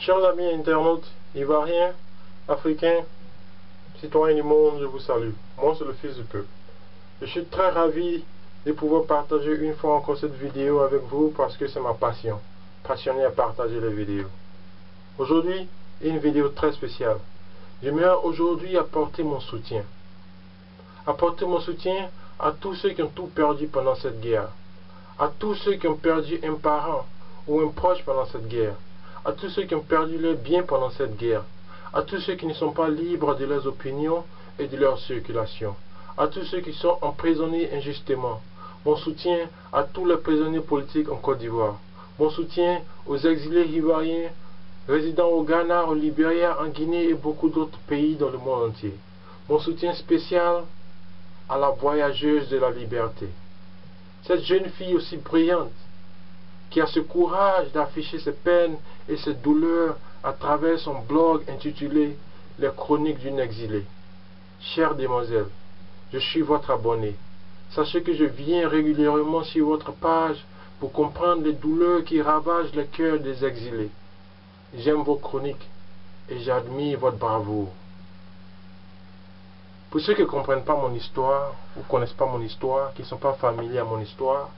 Chers amis internautes, ivoiriens, africains, citoyens du monde, je vous salue. Moi, c'est le Fils du Peuple. Je suis très ravi de pouvoir partager une fois encore cette vidéo avec vous parce que c'est ma passion. Passionné à partager les vidéos. Aujourd'hui, une vidéo très spéciale. J'aimerais aujourd'hui apporter mon soutien. Apporter mon soutien à tous ceux qui ont tout perdu pendant cette guerre. À tous ceux qui ont perdu un parent ou un proche pendant cette guerre. À tous ceux qui ont perdu leurs biens pendant cette guerre. À tous ceux qui ne sont pas libres de leurs opinions et de leur circulation. À tous ceux qui sont emprisonnés injustement. Mon soutien à tous les prisonniers politiques en Côte d'Ivoire. Mon soutien aux exilés ivoiriens résidant au Ghana, au Libéria, en Guinée et beaucoup d'autres pays dans le monde entier. Mon soutien spécial à la voyageuse de la liberté. Cette jeune fille aussi brillante, qui a ce courage d'afficher ses peines et ses douleurs à travers son blog intitulé Les Chroniques d'une exilée. Chère demoiselle, je suis votre abonné. Sachez que je viens régulièrement sur votre page pour comprendre les douleurs qui ravagent le cœur des exilés. J'aime vos chroniques et j'admire votre bravoure. Pour ceux qui ne comprennent pas mon histoire, ou ne connaissent pas mon histoire, qui ne sont pas familiers à mon histoire,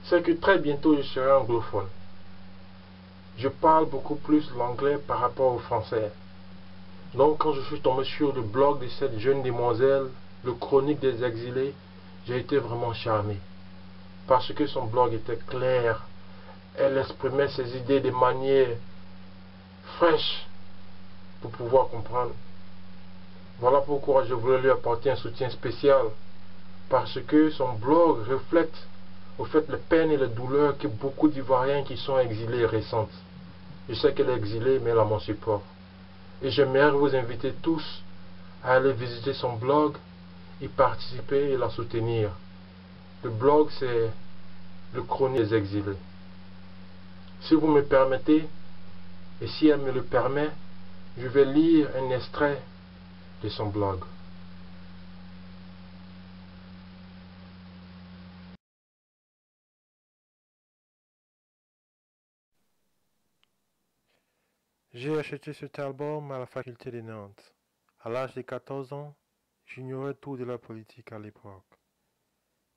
c'est que très bientôt je serai anglophone. Je parle beaucoup plus l'anglais par rapport au français. Donc quand je suis tombé sur le blog de cette jeune demoiselle, le Chronique des exilés, j'ai été vraiment charmé. Parce que son blog était clair. Elle exprimait ses idées de manière fraîche pour pouvoir comprendre. Voilà pourquoi je voulais lui apporter un soutien spécial. Parce que son blog reflète au fait les peines et les douleurs que beaucoup d'Ivoiriens qui sont exilés ressentent. Je sais qu'elle est exilée, mais elle a mon support. Et j'aimerais vous inviter tous à aller visiter son blog, y participer et la soutenir. Le blog, c'est le Chronique des exilés. Si vous me permettez, et si elle me le permet, je vais lire un extrait de son blog. J'ai acheté cet album à la faculté de Nantes. À l'âge de 14 ans, j'ignorais tout de la politique à l'époque.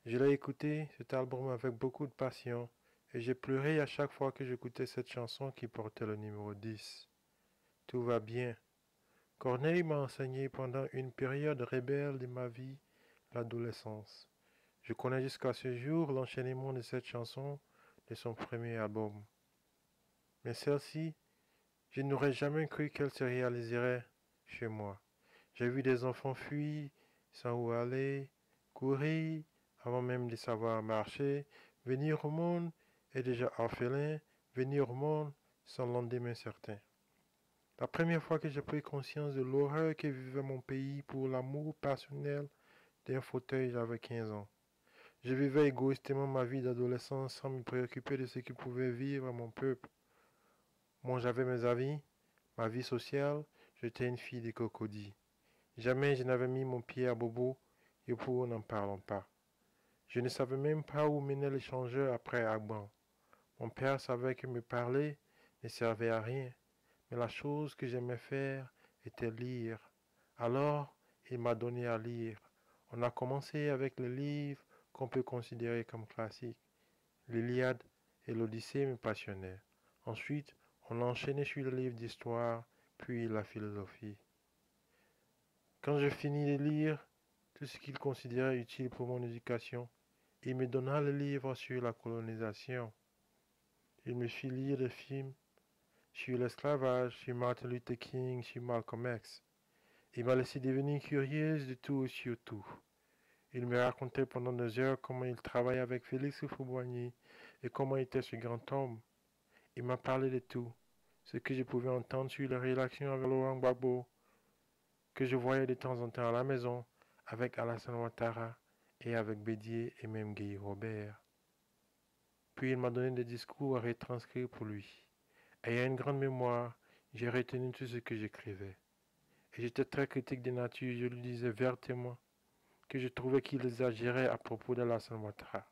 Je l'ai écouté, cet album, avec beaucoup de passion, et j'ai pleuré à chaque fois que j'écoutais cette chanson qui portait le numéro 10. Tout va bien. Corneille m'a enseigné pendant une période rebelle de ma vie, l'adolescence. Je connais jusqu'à ce jour l'enchaînement de cette chanson de son premier album. Mais celle-ci, je n'aurais jamais cru qu'elle se réaliserait chez moi. J'ai vu des enfants fuir sans où aller, courir avant même de savoir marcher, venir au monde et déjà orphelin, venir au monde sans lendemain certain. La première fois que j'ai pris conscience de l'horreur que vivait mon pays pour l'amour passionnel d'un fauteuil, j'avais 15 ans. Je vivais égoïstement ma vie d'adolescent sans me préoccuper de ce que pouvait vivre mon peuple. Moi, j'avais mes avis, ma vie sociale, j'étais une fille de cocody. Jamais je n'avais mis mon pied à Bobo, et pour n'en parlons pas. Je ne savais même pas où menait l'échangeur après Agban. Mon père savait que me parler ne servait à rien, mais la chose que j'aimais faire était lire. Alors, il m'a donné à lire. On a commencé avec les livres qu'on peut considérer comme classiques. L'Iliade et l'Odyssée me passionnaient. Ensuite, on a enchaîné sur le livre d'histoire, puis la philosophie. Quand je finis de lire tout ce qu'il considérait utile pour mon éducation, il me donna le livre sur la colonisation. Il me fit lire des films sur l'esclavage, sur Martin Luther King, sur Malcolm X. Il m'a laissé devenir curieuse de tout et sur tout. Il me racontait pendant des heures comment il travaillait avec Félix Houphouët-Boigny et comment était ce grand homme. Il m'a parlé de tout, ce que je pouvais entendre sur les relations avec Laurent Gbagbo, que je voyais de temps en temps à la maison avec Alassane Ouattara et avec Bédier et même Guy Robert. Puis il m'a donné des discours à retranscrire pour lui. Ayant une grande mémoire, j'ai retenu tout ce que j'écrivais. Et j'étais très critique de nature, je lui disais vertement que je trouvais qu'il exagérait à propos d'Alassane Ouattara,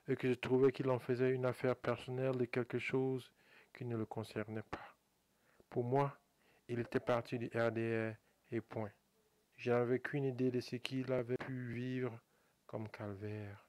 et que je trouvais qu'il en faisait une affaire personnelle de quelque chose qui ne le concernaient pas. Pour moi, il était parti du RDR et point. Je n'avais qu'une idée de ce qu'il avait pu vivre comme calvaire.